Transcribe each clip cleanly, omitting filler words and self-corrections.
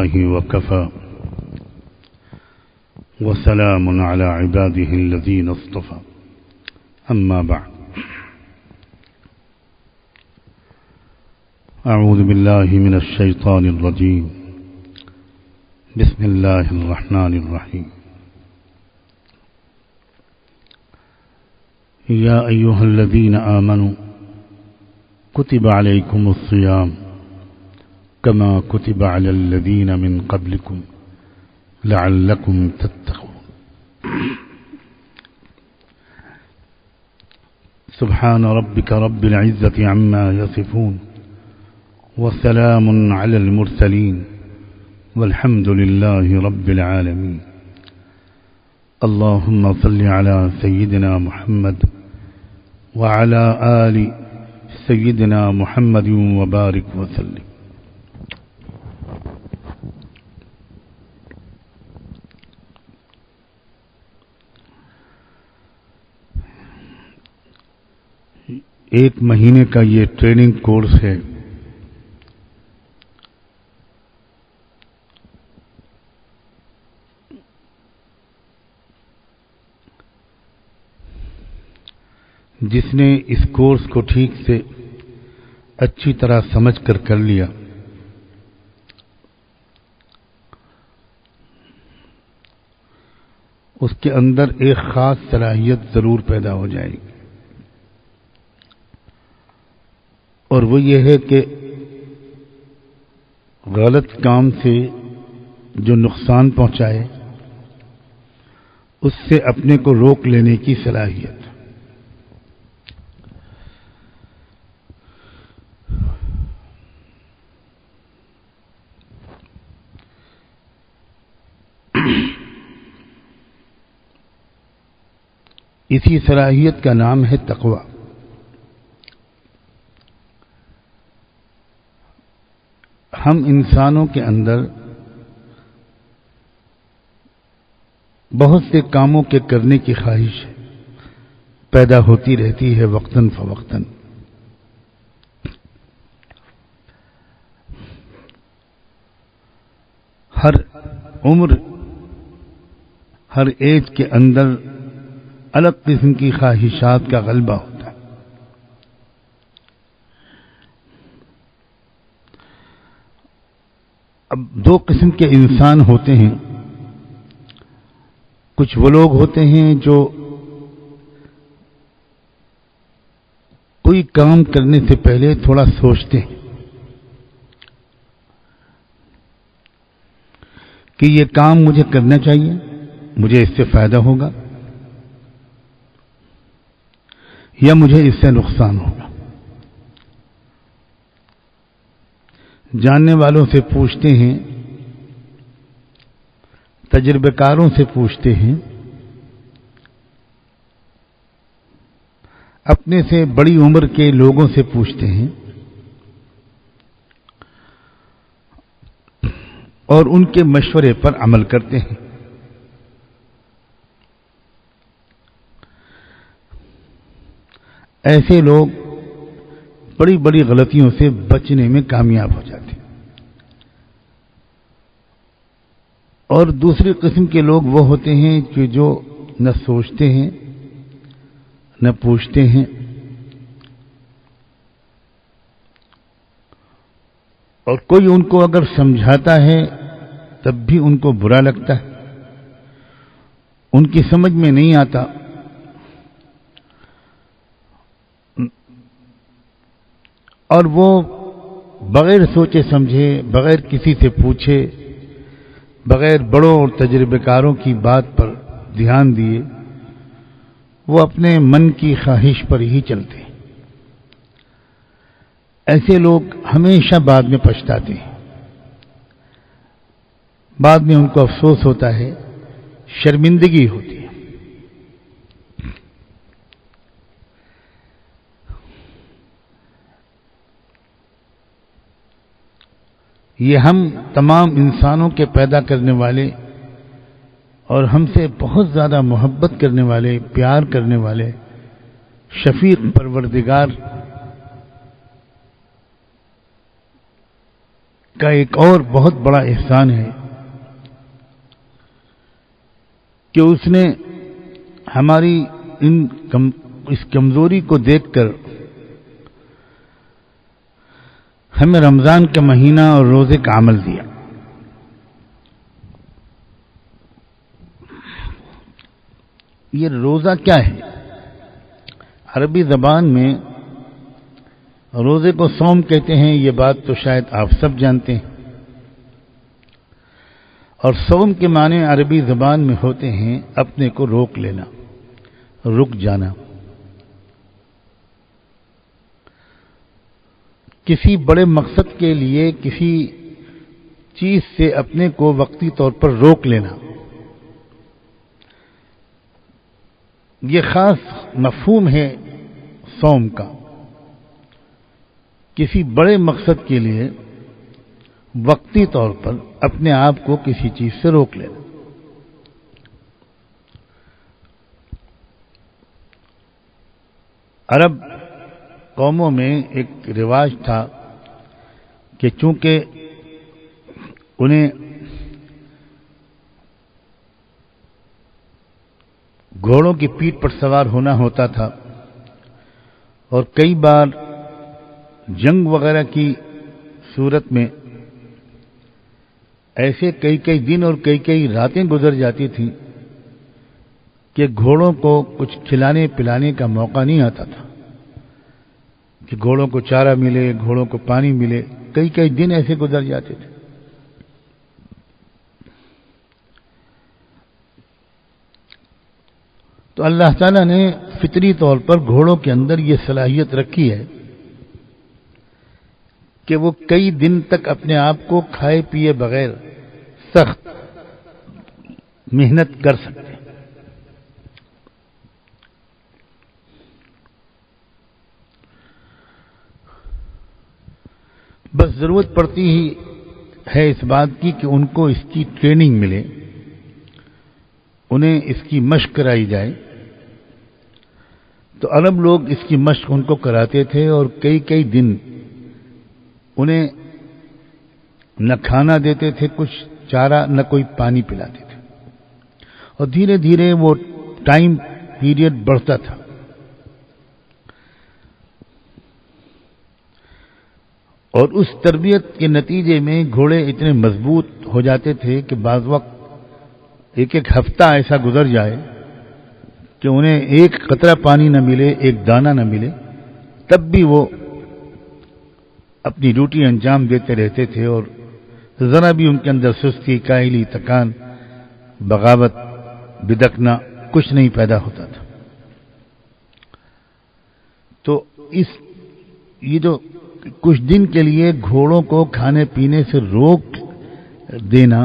الله وكفى وسلام على عباده الذين اصطفى أما بعد أعوذ بالله من الشيطان الرجيم بسم الله الرحمن الرحيم يا أيها الذين آمنوا كتب عليكم الصيام كما كتب على الذين من قبلكم لعلكم تتقون سبحان ربك رب العزة عما يصفون وسلام على المرسلين والحمد لله رب العالمين اللهم صل على سيدنا محمد وعلى آل سيدنا محمد وبارك وسلم. ایک مہینے کا یہ ٹریننگ کورس ہے. جس نے اس کورس کو ٹھیک سے اچھی طرح سمجھ کر لیا اس کے اندر ایک خاص صلاحیت ضرور پیدا ہو جائے گی، اور وہ یہ ہے کہ غلط کام سے جو نقصان پہنچائے اس سے اپنے کو روک لینے کی صلاحیت. اسی صلاحیت کا نام ہے تقوی. ہم انسانوں کے اندر بہت سے کاموں کے کرنے کی خواہش پیدا ہوتی رہتی ہے وقتاً فوقتاً. ہر عمر ہر ایج کے اندر الگ قسم کی خواہشات کا غلبہ ہوتا ہے. اب دو قسم کے انسان ہوتے ہیں. کچھ وہ لوگ ہوتے ہیں جو کوئی کام کرنے سے پہلے تھوڑا سوچتے ہیں کہ یہ کام مجھے کرنا چاہیے، مجھے اس سے فائدہ ہوگا یا مجھے اس سے نقصان ہوگا. جاننے والوں سے پوچھتے ہیں، تجربے کاروں سے پوچھتے ہیں، اپنے سے بڑی عمر کے لوگوں سے پوچھتے ہیں، اور ان کے مشورے پر عمل کرتے ہیں. ایسے لوگ بڑی بڑی غلطیوں سے بچنے میں کامیاب ہو جاتے ہیں. اور دوسری قسم کے لوگ وہ ہوتے ہیں کہ جو نہ سوچتے ہیں نہ پوچھتے ہیں، اور کوئی ان کو اگر سمجھاتا ہے تب بھی ان کو برا لگتا ہے، ان کی سمجھ میں نہیں آتا، اور وہ بغیر سوچے سمجھے، بغیر کسی سے پوچھے، بغیر بڑوں اور تجربے کاروں کی بات پر دھیان دیے وہ اپنے من کی خواہش پر ہی چلتے ہیں. ایسے لوگ ہمیشہ بعد میں پچھتاتے ہیں. بعد میں ان کو افسوس ہوتا ہے، شرمندگی ہوتی ہے. یہ ہم تمام انسانوں کے پیدا کرنے والے اور ہم سے بہت زیادہ محبت کرنے والے، پیار کرنے والے شفیق پروردگار کا ایک اور بہت بڑا احسان ہے کہ اس نے ہماری اس کمزوری کو دیکھ کر ہمیں رمضان کا مہینہ اور روزے کا عمل دیا. یہ روزہ کیا ہے؟ عربی زبان میں روزے کو صوم کہتے ہیں، یہ بات تو شاید آپ سب جانتے ہیں. اور صوم کے معنی عربی زبان میں ہوتے ہیں اپنے کو روک لینا، رک جانا. کسی بڑے مقصد کے لیے کسی چیز سے اپنے کو وقتی طور پر روک لینا، یہ خاص مفہوم ہے صوم کا. کسی بڑے مقصد کے لیے وقتی طور پر اپنے آپ کو کسی چیز سے روک لینا. عرب قوموں میں ایک رواج تھا کہ چونکہ انہیں گھوڑوں کی پیٹھ پر سوار ہونا ہوتا تھا اور کئی بار جنگ وغیرہ کی صورت میں ایسے کئی دن اور کئی راتیں گزر جاتی تھیں کہ گھوڑوں کو کچھ کھلانے پلانے کا موقع نہیں آتا تھا کہ گھوڑوں کو چارہ ملے، گھوڑوں کو پانی ملے. کئی دن ایسے گزر جاتے تھے. تو اللہ تعالیٰ نے فطری طور پر گھوڑوں کے اندر یہ صلاحیت رکھی ہے کہ وہ کئی دن تک اپنے آپ کو کھائے پیے بغیر سخت محنت کر سکتے ہیں. بس ضرورت پڑتی ہی ہے اس بات کی کہ ان کو اس کی ٹریننگ ملے، انہیں اس کی مشق کرائی جائے. تو عرب لوگ اس کی مشق ان کو کراتے تھے اور کئی دن انہیں نہ کھانا دیتے تھے، کچھ چارہ، نہ کوئی پانی پلاتے تھے. اور دھیرے دھیرے وہ ٹائم پیریڈ بڑھتا تھا. اور اس تربیت کے نتیجے میں گھوڑے اتنے مضبوط ہو جاتے تھے کہ بعض وقت ایک ہفتہ ایسا گزر جائے کہ انہیں ایک قطرہ پانی نہ ملے، ایک دانہ نہ ملے، تب بھی وہ اپنی ڈیوٹی انجام دیتے رہتے تھے اور ذرا بھی ان کے اندر سستی، کاہلی، تکان، بغاوت، بدکنا کچھ نہیں پیدا ہوتا تھا. تو یہ جو کچھ دن کے لیے گھوڑوں کو کھانے پینے سے روک دینا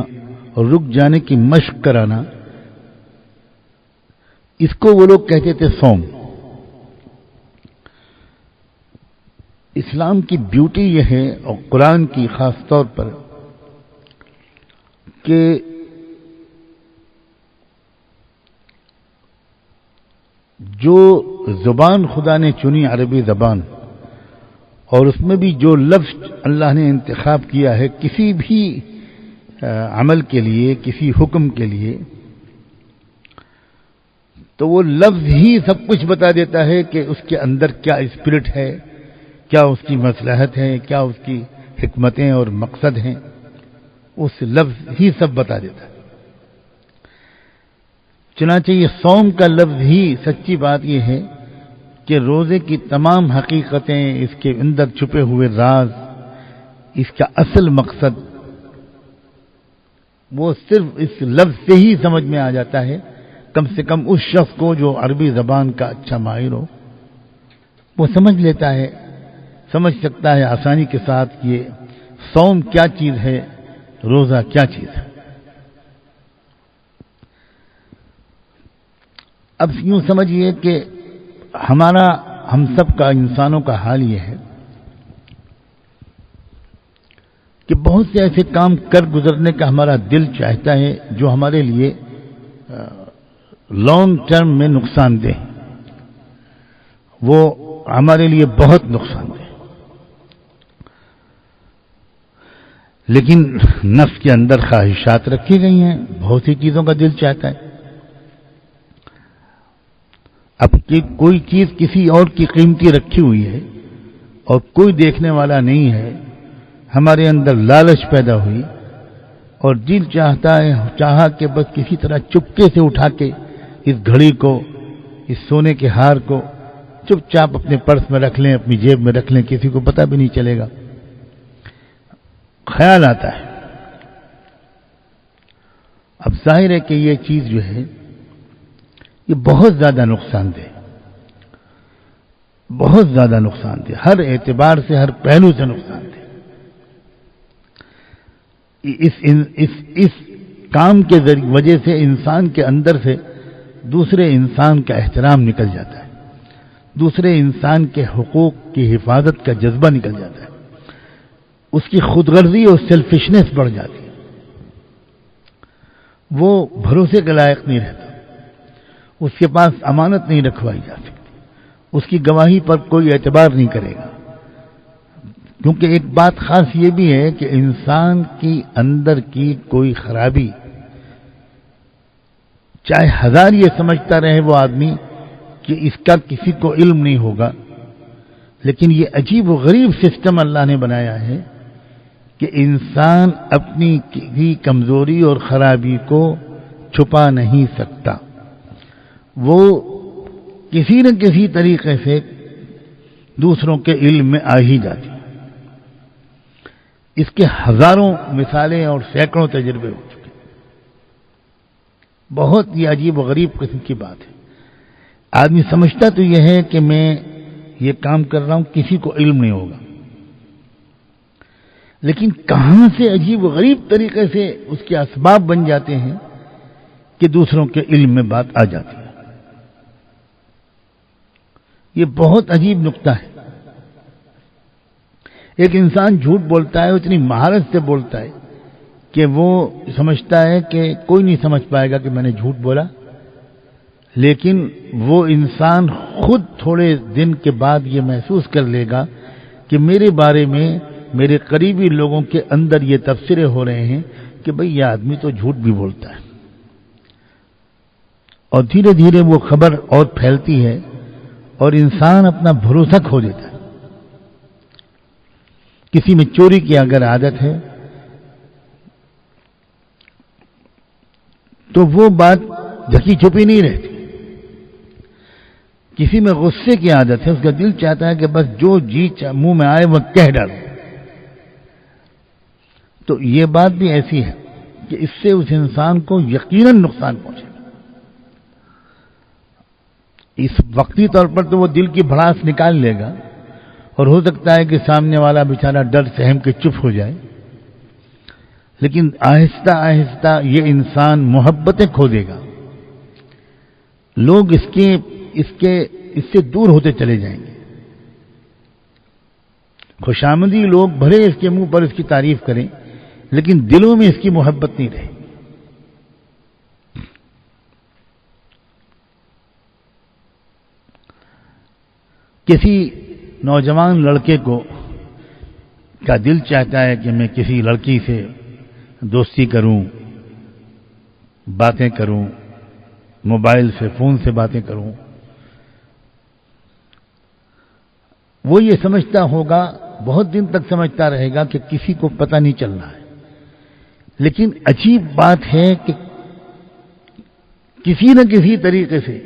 اور رک جانے کی مشق کرانا، اس کو وہ لوگ کہتے تھے صوم. اسلام کی بیوٹی یہ ہے اور قرآن کی خاص طور پر کہ جو زبان خدا نے چنی عربی زبان، اور اس میں بھی جو لفظ اللہ نے انتخاب کیا ہے کسی بھی عمل کے لیے، کسی حکم کے لیے، تو وہ لفظ ہی سب کچھ بتا دیتا ہے کہ اس کے اندر کیا اسپرٹ ہے، کیا اس کی مصلحت ہے، کیا اس کی حکمتیں اور مقصد ہیں. اس لفظ ہی سب بتا دیتا ہے. چنانچہ یہ صوم کا لفظ ہی سچی بات یہ ہے کہ روزے کی تمام حقیقتیں، اس کے اندر چھپے ہوئے راز، اس کا اصل مقصد، وہ صرف اس لفظ سے ہی سمجھ میں آ جاتا ہے. کم سے کم اس شخص کو جو عربی زبان کا اچھا ماہر ہو، وہ سمجھ لیتا ہے، سمجھ سکتا ہے آسانی کے ساتھ یہ صوم کیا چیز ہے، روزہ کیا چیز ہے. اب یوں سمجھیے کہ ہم سب کا، انسانوں کا حال یہ ہے کہ بہت سے ایسے کام کر گزرنے کا ہمارا دل چاہتا ہے جو ہمارے لیے لانگ ٹرم میں نقصان دہ، وہ ہمارے لیے بہت نقصان دہ. لیکن نفس کے اندر خواہشات رکھی گئی ہیں، بہت سی چیزوں کا دل چاہتا ہے. اب کوئی چیز کسی اور کی قیمتی رکھی ہوئی ہے اور کوئی دیکھنے والا نہیں ہے، ہمارے اندر لالچ پیدا ہوئی اور دل چاہا کہ بس کسی طرح چپکے سے اٹھا کے اس گھڑی کو، اس سونے کے ہار کو چپ چاپ اپنے پرس میں رکھ لیں، اپنی جیب میں رکھ لیں، کسی کو پتہ بھی نہیں چلے گا. خیال آتا ہے. اب ظاہر ہے کہ یہ چیز جو ہے یہ بہت زیادہ نقصان دہ، بہت زیادہ نقصان دہ، ہر اعتبار سے، ہر پہلو سے نقصان دہ. اس کام کے وجہ سے انسان کے اندر سے دوسرے انسان کا احترام نکل جاتا ہے، دوسرے انسان کے حقوق کی حفاظت کا جذبہ نکل جاتا ہے، اس کی خود غرضی اور سیلفشنس بڑھ جاتی ہے، وہ بھروسے کے لائق نہیں رہتا، اس کے پاس امانت نہیں رکھوائی جا سکتی، اس کی گواہی پر کوئی اعتبار نہیں کرے گا. کیونکہ ایک بات خاص یہ بھی ہے کہ انسان کی اندر کی کوئی خرابی، چاہے ہزار یہ سمجھتا رہے وہ آدمی کہ اس کا کسی کو علم نہیں ہوگا، لیکن یہ عجیب و غریب سسٹم اللہ نے بنایا ہے کہ انسان اپنی کسی کمزوری اور خرابی کو چھپا نہیں سکتا، وہ کسی نہ کسی طریقے سے دوسروں کے علم میں آ ہی جاتی. اس کے ہزاروں مثالیں اور سینکڑوں تجربے ہو چکے. بہت ہی عجیب و غریب قسم کی بات ہے. آدمی سمجھتا تو یہ ہے کہ میں یہ کام کر رہا ہوں، کسی کو علم نہیں ہوگا، لیکن کہاں سے عجیب و غریب طریقے سے اس کے اسباب بن جاتے ہیں کہ دوسروں کے علم میں بات آ جاتی ہے. یہ بہت عجیب نقطہ ہے. ایک انسان جھوٹ بولتا ہے، اتنی مہارت سے بولتا ہے کہ وہ سمجھتا ہے کہ کوئی نہیں سمجھ پائے گا کہ میں نے جھوٹ بولا، لیکن وہ انسان خود تھوڑے دن کے بعد یہ محسوس کر لے گا کہ میرے بارے میں میرے قریبی لوگوں کے اندر یہ تبصرے ہو رہے ہیں کہ بھئی یہ آدمی تو جھوٹ بھی بولتا ہے. اور دھیرے دھیرے وہ خبر اور پھیلتی ہے اور انسان اپنا بھروسہ کھو دیتا ہے. کسی میں چوری کی اگر عادت ہے تو وہ بات ڈھکی چھپی نہیں رہتی. کسی میں غصے کی عادت ہے، اس کا دل چاہتا ہے کہ بس جو جی منہ میں آئے وہ کہہ ڈالو. تو یہ بات بھی ایسی ہے کہ اس سے اس انسان کو یقیناً نقصان پہنچے. اس وقتی طور پر تو وہ دل کی بھڑاس نکال لے گا اور ہو سکتا ہے کہ سامنے والا بیچارہ ڈر سہم کے چپ ہو جائے، لیکن آہستہ آہستہ یہ انسان محبتیں کھو دے گا. لوگ اس سے دور ہوتے چلے جائیں گے. خوشامدی لوگ بھلے اس کے منہ پر اس کی تعریف کریں، لیکن دلوں میں اس کی محبت نہیں رہے. کسی نوجوان لڑکے کا دل چاہتا ہے کہ میں کسی لڑکی سے دوستی کروں، باتیں کروں، موبائل سے، فون سے باتیں کروں. وہ یہ سمجھتا ہوگا، بہت دن تک سمجھتا رہے گا کہ کسی کو پتہ نہیں چل رہا ہے، لیکن عجیب بات ہے کہ کسی نہ کسی طریقے سے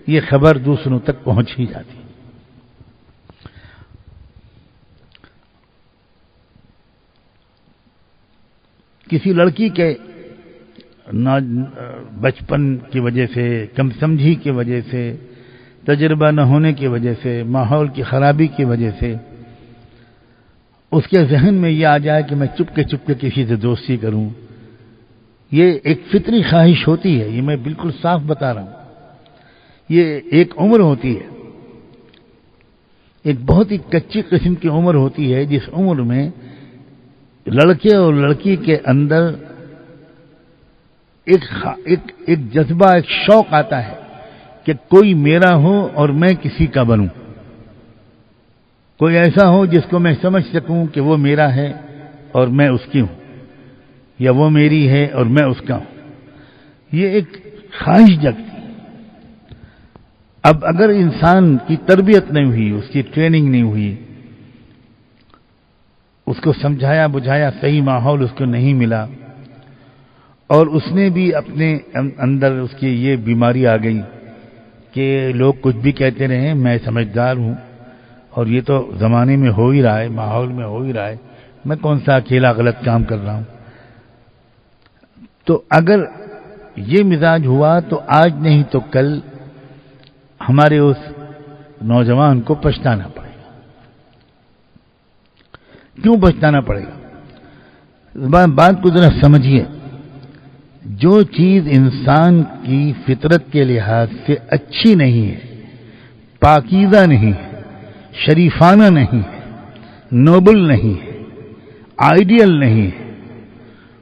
یہ خبر دوسروں تک پہنچ ہی جاتی. کسی لڑکی کے بچپن کی وجہ سے، کم سمجھی کی وجہ سے، تجربہ نہ ہونے کی وجہ سے، ماحول کی خرابی کی وجہ سے اس کے ذہن میں یہ آ جائے کہ میں چپ کے کسی سے دوستی کروں. یہ ایک فطری خواہش ہوتی ہے، یہ میں بالکل صاف بتا رہا ہوں. یہ ایک عمر ہوتی ہے، ایک بہت ہی کچی قسم کی عمر ہوتی ہے، جس عمر میں لڑکے اور لڑکی کے اندر ایک جذبہ، ایک شوق آتا ہے کہ کوئی میرا ہو اور میں کسی کا بنوں. کوئی ایسا ہو جس کو میں سمجھ سکوں کہ وہ میرا ہے اور میں اس کی ہوں، یا وہ میری ہے اور میں اس کا ہوں، یہ ایک خواہش جگتی۔ اب اگر انسان کی تربیت نہیں ہوئی، اس کی ٹریننگ نہیں ہوئی، اس کو سمجھایا بجھایا صحیح ماحول اس کو نہیں ملا، اور اس نے بھی اپنے اندر اس کی یہ بیماری آ گئی کہ لوگ کچھ بھی کہتے رہے، میں سمجھدار ہوں اور یہ تو زمانے میں ہو ہی رہا ہے، ماحول میں ہو ہی رہا ہے، میں کون سا اکیلا غلط کام کر رہا ہوں۔ تو اگر یہ مزاج ہوا تو آج نہیں تو کل ہمارے اس نوجوان کو پچھتانا پڑے گا۔ کیوں پچھتانا پڑے گا؟ بات کو ذرا سمجھیے۔ جو چیز انسان کی فطرت کے لحاظ سے اچھی نہیں ہے، پاکیزہ نہیں ہے، شریفانہ نہیں ہے، نوبل نہیں ہے، آئیڈیل نہیں ہے،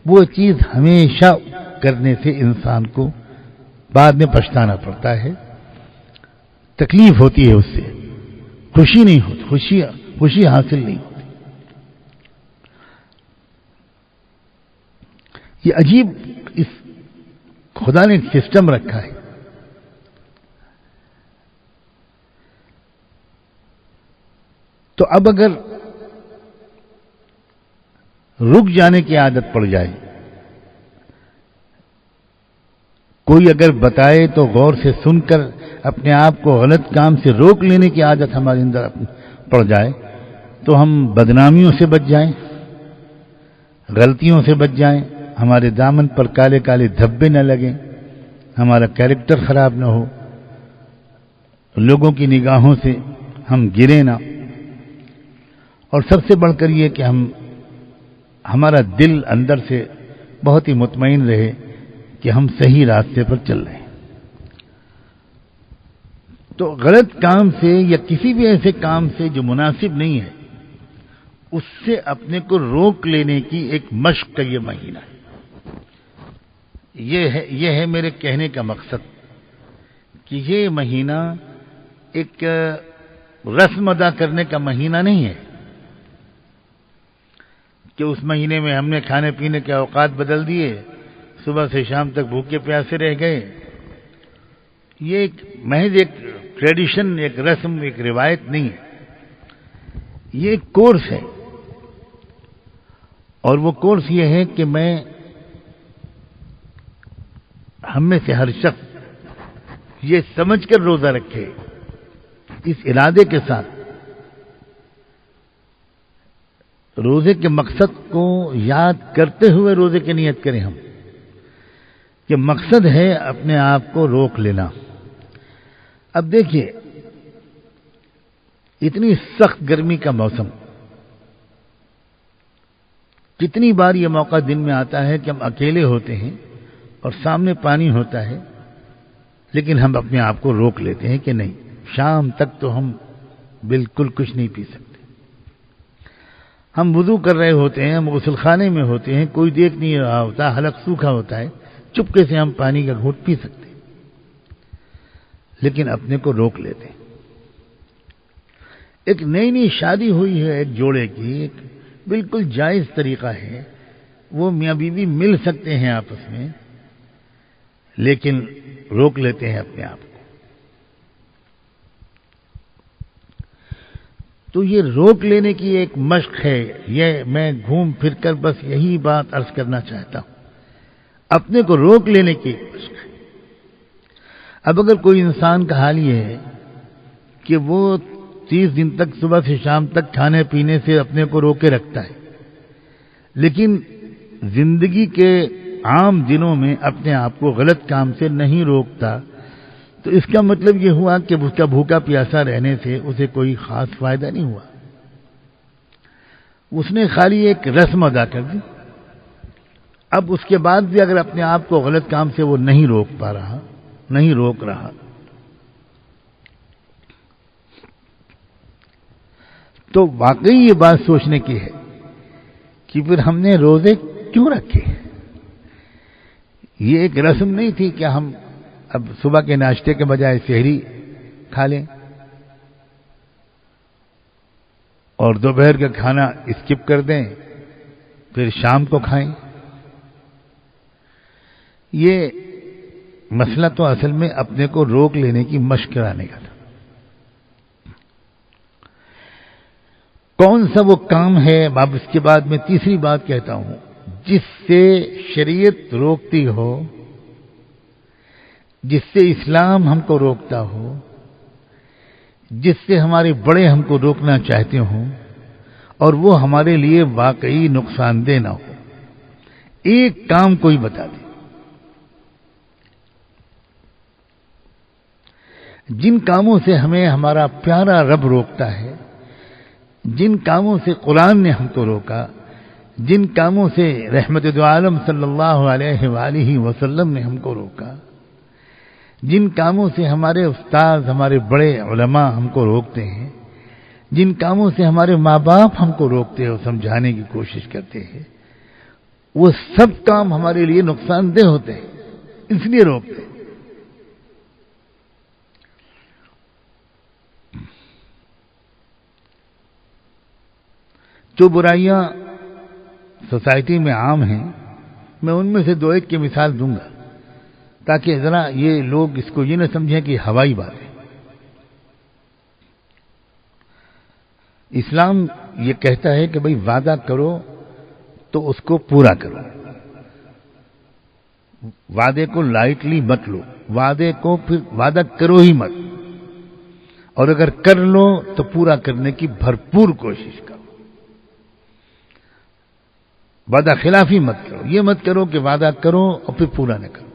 وہ چیز ہمیشہ کرنے سے انسان کو بعد میں پچھتانا پڑتا ہے، تکلیف ہوتی ہے، اس سے خوشی نہیں ہوتی، خوشی حاصل نہیں ہوتی۔ یہ عجیب اس خدا نے ایک سسٹم رکھا ہے۔ تو اب اگر رک جانے کی عادت پڑ جائے، کوئی اگر بتائے تو غور سے سن کر اپنے آپ کو غلط کام سے روک لینے کی عادت ہمارے اندر پڑ جائے، تو ہم بدنامیوں سے بچ جائیں، غلطیوں سے بچ جائیں، ہمارے دامن پر کالے کالے دھبے نہ لگیں، ہمارا کیریکٹر خراب نہ ہو، لوگوں کی نگاہوں سے ہم گریں نہ، اور سب سے بڑھ کر یہ کہ ہمارا دل اندر سے بہت ہی مطمئن رہے کہ ہم صحیح راستے پر چل رہے ہیں۔ تو غلط کام سے یا کسی بھی ایسے کام سے جو مناسب نہیں ہے، اس سے اپنے کو روک لینے کی ایک مشق کا یہ مہینہ ہے۔ یہ ہے میرے کہنے کا مقصد کہ یہ مہینہ ایک رسم ادا کرنے کا مہینہ نہیں ہے کہ اس مہینے میں ہم نے کھانے پینے کے اوقات بدل دیے، صبح سے شام تک بھوکے پیاسے رہ گئے۔ یہ ایک محض ایک ٹریڈیشن، ایک رسم، ایک روایت نہیں ہے، یہ ایک کورس ہے، اور وہ کورس یہ ہے کہ ہم میں سے ہر شخص یہ سمجھ کر روزہ رکھے، اس ارادے کے ساتھ روزے کے مقصد کو یاد کرتے ہوئے روزے کی نیت کریں ہم، کہ مقصد ہے اپنے آپ کو روک لینا۔ اب دیکھیے، اتنی سخت گرمی کا موسم، کتنی بار یہ موقع دن میں آتا ہے کہ ہم اکیلے ہوتے ہیں اور سامنے پانی ہوتا ہے، لیکن ہم اپنے آپ کو روک لیتے ہیں کہ نہیں، شام تک تو ہم بالکل کچھ نہیں پی سکتے۔ ہم وضو کر رہے ہوتے ہیں، ہم غسل خانے میں ہوتے ہیں، کوئی دیکھ نہیں رہا ہوتا، حلق سوکھا ہوتا ہے، چپکے سے ہم پانی کا گھونٹ پی سکتے ہیں، لیکن اپنے کو روک لیتے ہیں۔ ایک نئی شادی ہوئی ہے ایک جوڑے کی، ایک بالکل جائز طریقہ ہے، وہ میاں بیوی مل سکتے ہیں آپس میں، لیکن روک لیتے ہیں اپنے آپ کو۔ تو یہ روک لینے کی ایک مشق ہے، یہ میں گھوم پھر کر بس یہی بات عرض کرنا چاہتا ہوں، اپنے کو روک لینے کی ایک مشق ہے۔ اب اگر کوئی انسان کا حال یہ ہے کہ وہ 30 دن تک صبح سے شام تک کھانے پینے سے اپنے کو روکے رکھتا ہے، لیکن زندگی کے عام دنوں میں اپنے آپ کو غلط کام سے نہیں روکتا، تو اس کا مطلب یہ ہوا کہ اس کا بھوکا پیاسا رہنے سے اسے کوئی خاص فائدہ نہیں ہوا، اس نے خالی ایک رسم ادا کر دی۔ اب اس کے بعد بھی اگر اپنے آپ کو غلط کام سے وہ نہیں روک رہا، تو واقعی یہ بات سوچنے کی ہے کہ پھر ہم نے روزے کیوں رکھے؟ یہ ایک رسم نہیں تھی کہ ہم اب صبح کے ناشتے کے بجائے سحری کھا لیں اور دوپہر کا کھانا اسکپ کر دیں پھر شام کو کھائیں. یہ مسئلہ تو اصل میں اپنے کو روک لینے کی مشق کرانے کا تھا. کون سا وہ کام ہے، اب اس کے بعد میں تیسری بات کہتا ہوں، جس سے شریعت روکتی ہو، جس سے اسلام ہم کو روکتا ہو، جس سے ہمارے بڑے ہم کو روکنا چاہتے ہوں، اور وہ ہمارے لیے واقعی نقصان دہ نہ ہو. ایک کام کوئی بتا دے. جن کاموں سے ہمیں ہمارا پیارا رب روکتا ہے، جن کاموں سے قرآن نے ہم کو روکا، جن کاموں سے رحمت دو عالم صلی اللہ علیہ وآلہ وسلم نے ہم کو روکا، جن کاموں سے ہمارے استاد، ہمارے بڑے علماء ہم کو روکتے ہیں، جن کاموں سے ہمارے ماں باپ ہم کو روکتے ہیں اور سمجھانے کی کوشش کرتے ہیں، وہ سب کام ہمارے لیے نقصان دہ ہوتے ہیں، اس لیے روکتے ہیں. جو برائیاں سوسائٹی میں عام ہیں، میں ان میں سے دو ایک کی مثال دوں گا تاکہ ذرا یہ لوگ اس کو یہ نہ سمجھیں کہ ہوائی بات ہے. اسلام یہ کہتا ہے کہ بھئی وعدہ کرو تو اس کو پورا کرو. وعدے کو لائٹلی مت لو، وعدے کو پھر وعدہ کرو ہی مت، اور اگر کر لو تو پورا کرنے کی بھرپور کوشش کرو. وعدہ خلافی مت کرو. یہ مت کرو کہ وعدہ کرو اور پھر پورا نہ کرو.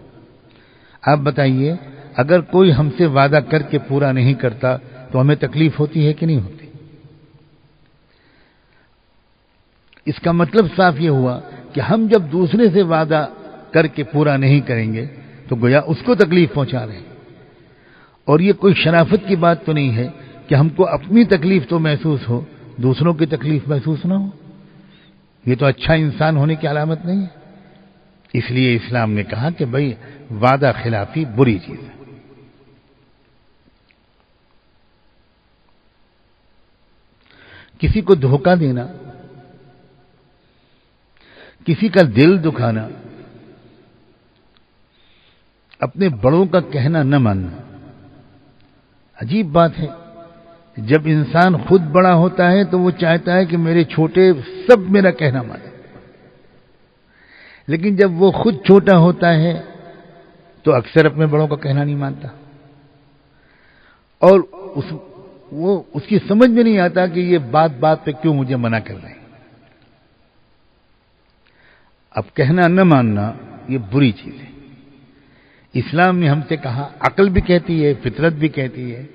آپ بتائیے، اگر کوئی ہم سے وعدہ کر کے پورا نہیں کرتا تو ہمیں تکلیف ہوتی ہے کہ نہیں ہوتی؟ اس کا مطلب صاف یہ ہوا کہ ہم جب دوسرے سے وعدہ کر کے پورا نہیں کریں گے تو گویا اس کو تکلیف پہنچا رہے ہیں. اور یہ کوئی شرافت کی بات تو نہیں ہے کہ ہم کو اپنی تکلیف تو محسوس ہو، دوسروں کی تکلیف محسوس نہ ہو. یہ تو اچھا انسان ہونے کی علامت نہیں ہے. اس لیے اسلام نے کہا کہ بھئی وعدہ خلافی بری چیز ہے. کسی کو دھوکہ دینا، کسی کا دل دکھانا، اپنے بڑوں کا کہنا نہ ماننا، عجیب بات ہے. جب انسان خود بڑا ہوتا ہے تو وہ چاہتا ہے کہ میرے چھوٹے سب میرا کہنا مانیں، لیکن جب وہ خود چھوٹا ہوتا ہے تو اکثر اپنے بڑوں کا کہنا نہیں مانتا، اور اس کی سمجھ میں نہیں آتا کہ یہ بات بات پہ کیوں مجھے منع کر رہے ہیں. اب کہنا نہ ماننا یہ بری چیز ہے. اسلام نے ہم سے کہا، عقل بھی کہتی ہے، فطرت بھی کہتی ہے،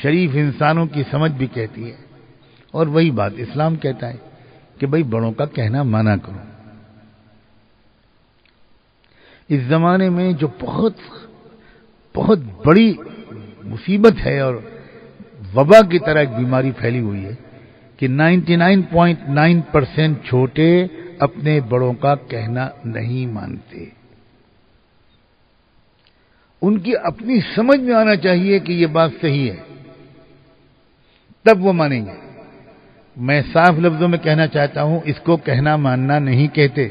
شریف انسانوں کی سمجھ بھی کہتی ہے، اور وہی بات اسلام کہتا ہے کہ بھئی بڑوں کا کہنا مانا کرو. اس زمانے میں جو بہت بڑی مصیبت ہے اور وبا کی طرح ایک بیماری پھیلی ہوئی ہے کہ 99.9% چھوٹے اپنے بڑوں کا کہنا نہیں مانتے. ان کی اپنی سمجھ میں آنا چاہیے کہ یہ بات صحیح ہے، تب وہ مانیں گے. میں صاف لفظوں میں کہنا چاہتا ہوں، اس کو کہنا ماننا نہیں کہتے.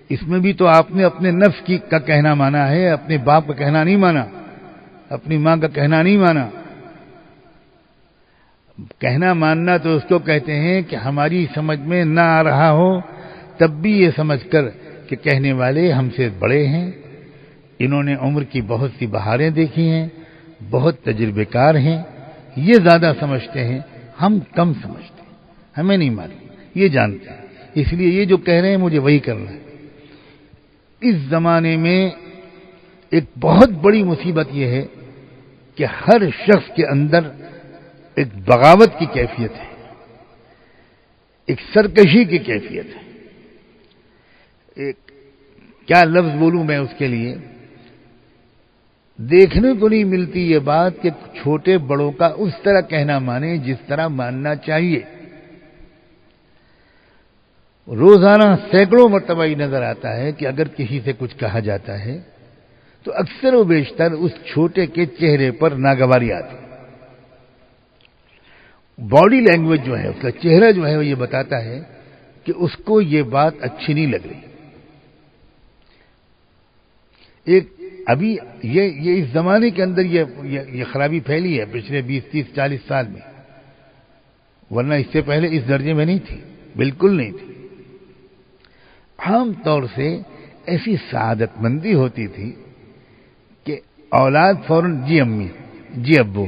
اس میں بھی تو آپ نے اپنے نفس کا کہنا مانا ہے، اپنے باپ کا کہنا نہیں مانا، اپنی ماں کا کہنا نہیں مانا. کہنا ماننا تو اس کو کہتے ہیں کہ ہماری سمجھ میں نہ آ رہا ہو تب بھی یہ سمجھ کر کہ کہنے والے ہم سے بڑے ہیں، انہوں نے عمر کی بہت سی بہاریں دیکھی ہیں، بہت تجربے کار ہیں، یہ زیادہ سمجھتے ہیں، ہم کم سمجھتے ہیں، ہمیں نہیں معلوم، یہ جانتے ہیں، اس لیے یہ جو کہہ رہے ہیں مجھے وہی کرنا ہے. اس زمانے میں ایک بہت بڑی مصیبت یہ ہے کہ ہر شخص کے اندر ایک بغاوت کی کیفیت ہے، ایک سرکشی کی کیفیت ہے. ایک کیا لفظ بولوں میں اس کے لیے، دیکھنے کو نہیں ملتی یہ بات کہ چھوٹے بڑوں کا اس طرح کہنا مانے جس طرح ماننا چاہیے. روزانہ سینکڑوں مرتبہ یہ نظر آتا ہے کہ اگر کسی سے کچھ کہا جاتا ہے تو اکثر و بیشتر اس چھوٹے کے چہرے پر ناگواری آتی. باڈی لینگویج جو ہے، اس کا چہرہ جو ہے وہ یہ بتاتا ہے کہ اس کو یہ بات اچھی نہیں لگ رہی. ایک ابھی یہ اس زمانے کے اندر یہ خرابی پھیلی ہے پچھلے 20 30 40 سال میں، ورنہ اس سے پہلے اس درجے میں نہیں تھی، بالکل نہیں تھی. عام طور سے ایسی سعادت مندی ہوتی تھی کہ اولاد فوراً جی امی، جی ابو،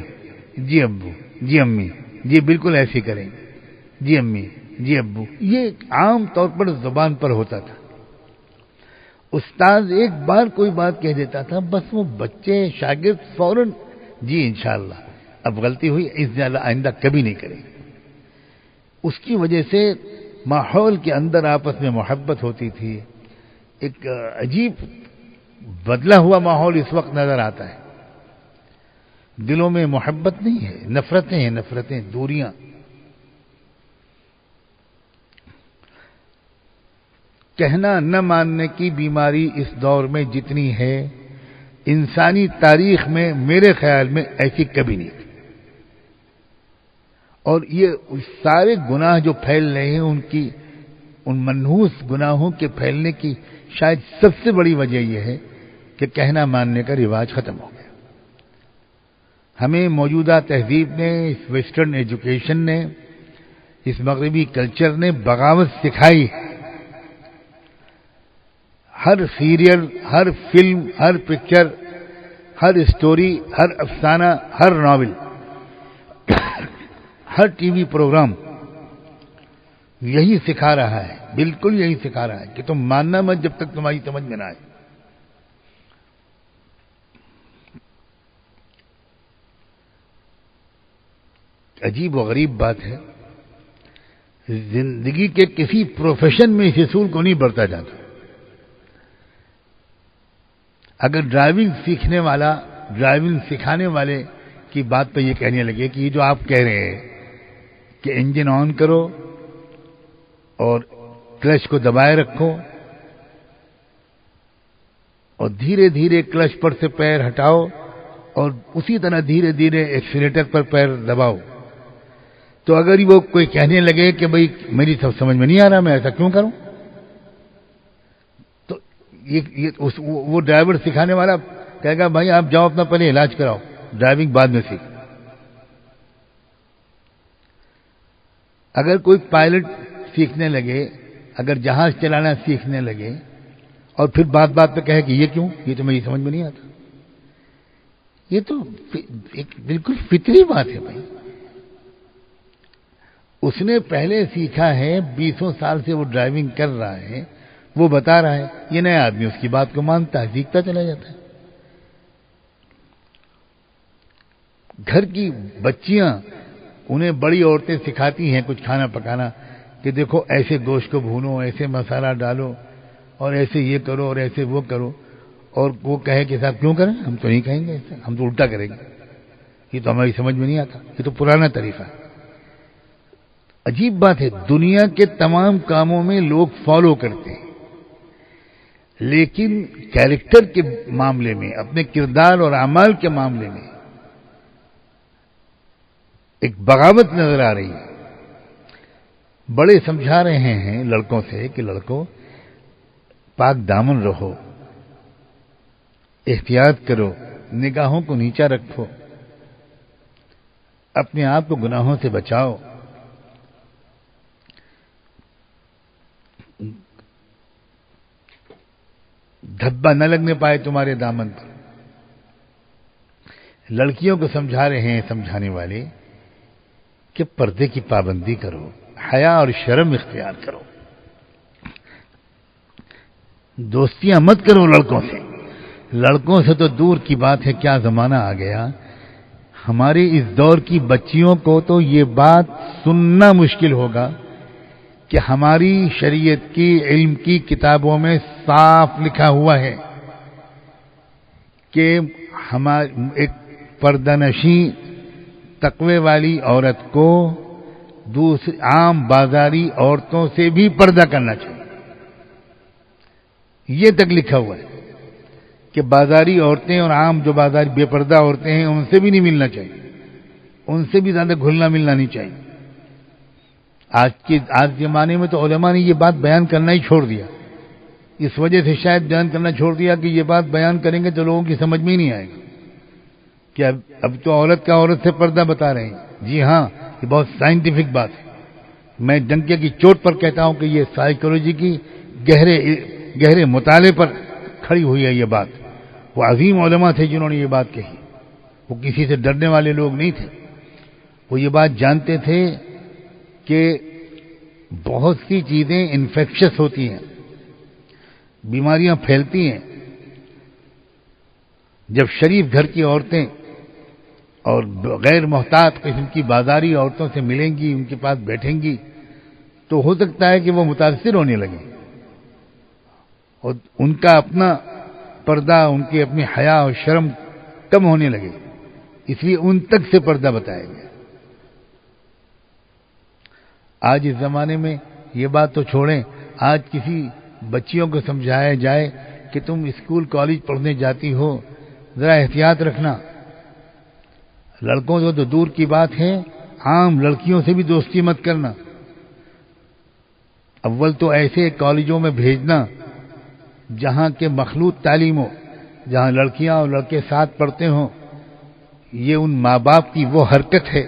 جی ابو، جی امی، جی بالکل ایسے کریں گے، جی امی، جی ابو. یہ عام طور پر زبان پر ہوتا تھا. استاد ایک بار کوئی بات کہہ دیتا تھا، بس وہ بچے شاگرد فوراً جی انشاءاللہ، اب غلطی ہوئی اس سے آئندہ کبھی نہیں کریں گے. اس کی وجہ سے ماحول کے اندر آپس میں محبت ہوتی تھی. ایک عجیب بدلا ہوا ماحول اس وقت نظر آتا ہے. دلوں میں محبت نہیں ہے، نفرتیں ہیں، نفرتیں، دوریاں. کہنا نہ ماننے کی بیماری اس دور میں جتنی ہے، انسانی تاریخ میں میرے خیال میں ایسی کبھی نہیں تھی. اور یہ سارے گناہ جو پھیل رہے ہیں ان منحوس گناہوں کے پھیلنے کی شاید سب سے بڑی وجہ یہ ہے کہ کہنا ماننے کا رواج ختم ہو گیا. ہمیں موجودہ تہذیب نے، اس ویسٹرن ایجوکیشن نے، اس مغربی کلچر نے بغاوت سکھائی. ہر سیریل، ہر فلم، ہر پکچر، ہر اسٹوری، ہر افسانہ، ہر ناول، ہر ٹی وی پروگرام یہی سکھا رہا ہے، بالکل یہی سکھا رہا ہے کہ تم ماننا مت جب تک تمہاری سمجھ میں نہ آئے. عجیب و غریب بات ہے، زندگی کے کسی پروفیشن میں اس اصول کو نہیں برتا جاتا. اگر ڈرائیونگ سیکھنے والا ڈرائیونگ سکھانے والے کی بات پہ یہ کہنے لگے کہ یہ جو آپ کہہ رہے ہیں کہ انجن آن کرو اور کلچ کو دبائے رکھو اور دھیرے دھیرے کلچ پر سے پیر ہٹاؤ اور اسی طرح دھیرے دھیرے ایکسیلیٹر پر پیر دباؤ، تو اگر وہ کوئی کہنے لگے کہ بھئی میری سب سمجھ میں نہیں آ رہا، میں ایسا کیوں کروں، تو وہ ڈرائیور سکھانے والا کہے گا بھائی آپ جاؤ اپنا پہلے علاج کراؤ، ڈرائیونگ بعد میں سیکھ. اگر کوئی پائلٹ سیکھنے لگے، اگر جہاز چلانا سیکھنے لگے اور پھر بات بات پہ کہے کہ یہ کیوں، یہ تو میری سمجھ میں نہیں آتا، یہ تو ایک بالکل فطری بات ہے بھائی. اس نے پہلے سیکھا ہے، 20 سال سے وہ ڈرائیونگ کر رہا ہے، وہ بتا رہا ہے، یہ نیا آدمی اس کی بات کو مانتا ہے، سیکھتا چلا جاتا ہے. گھر کی بچیاں انہیں بڑی عورتیں سکھاتی ہیں کچھ کھانا پکانا کہ دیکھو ایسے گوشت کو بھونو، ایسے مسالہ ڈالو اور ایسے یہ کرو اور ایسے وہ کرو، اور وہ کہے کہ صاحب کیوں کریں، ہم تو نہیں کہیں گے ایسے، ہم تو الٹا کریں گے، یہ تو ہماری سمجھ میں نہیں آتا، یہ تو پرانا طریقہ ہے. عجیب بات ہے، دنیا کے تمام کاموں میں لوگ فالو کرتے ہیں، لیکن کیریکٹر کے معاملے میں، اپنے کردار اور اعمال کے معاملے میں ایک بغاوت نظر آ رہی ہے. بڑے سمجھا رہے ہیں لڑکوں سے کہ لڑکوں پاک دامن رہو، احتیاط کرو، نگاہوں کو نیچا رکھو، اپنے آپ کو گناہوں سے بچاؤ. دھبا نہ لگنے پائے تمہارے دامن پر. لڑکیوں کو سمجھا رہے ہیں سمجھانے والے کہ پردے کی پابندی کرو، حیا اور شرم اختیار کرو، دوستیاں مت کرو لڑکوں سے. لڑکوں سے تو دور کی بات ہے، کیا زمانہ آ گیا. ہمارے اس دور کی بچیوں کو تو یہ بات سننا مشکل ہوگا کہ ہماری شریعت کی علم کی کتابوں میں صاف لکھا ہوا ہے کہ ایک پردہ نشیں تقوی والی عورت کو عام بازاری عورتوں سے بھی پردہ کرنا چاہیے. یہ تک لکھا ہوا ہے کہ بازاری عورتیں اور عام جو بازاری بے پردہ عورتیں ہیں ان سے بھی نہیں ملنا چاہیے، ان سے بھی زیادہ گھلنا ملنا نہیں چاہیے. آج زمانے میں تو علماء نے یہ بات بیان کرنا ہی چھوڑ دیا. اس وجہ سے شاید بیان کرنا چھوڑ دیا کہ یہ بات بیان کریں گے تو لوگوں کی سمجھ میں ہی نہیں آئے گا کہ اب تو عورت کا عورت سے پردہ بتا رہے ہیں. جی ہاں، یہ بہت سائنٹیفک بات ہے. میں ڈنکے کی چوٹ پر کہتا ہوں کہ یہ سائیکولوجی کی گہرے مطالعے پر کھڑی ہوئی ہے یہ بات. وہ عظیم علماء تھے جنہوں نے یہ بات کہی. وہ کسی سے ڈرنے والے لوگ نہیں تھے. وہ یہ بات جانتے تھے کہ بہت سی چیزیں انفیکشس ہوتی ہیں، بیماریاں پھیلتی ہیں. جب شریف گھر کی عورتیں اور غیر محتاط قسم کی بازاری عورتوں سے ملیں گی، ان کے پاس بیٹھیں گی، تو ہو سکتا ہے کہ وہ متاثر ہونے لگیں اور ان کا اپنا پردہ، ان کی اپنی حیا اور شرم کم ہونے لگے. اس لیے ان تک سے پردہ بتایا گیا. آج اس زمانے میں یہ بات تو چھوڑیں، آج کسی بچیوں کو سمجھایا جائے کہ تم اسکول کالج پڑھنے جاتی ہو، ذرا احتیاط رکھنا. لڑکوں سے تو دور کی بات ہے، عام لڑکیوں سے بھی دوستی مت کرنا. اول تو ایسے کالجوں میں بھیجنا جہاں کے مخلوط تعلیم ہو، جہاں لڑکیاں اور لڑکے ساتھ پڑھتے ہوں. یہ ان ماں باپ کی وہ حرکت ہے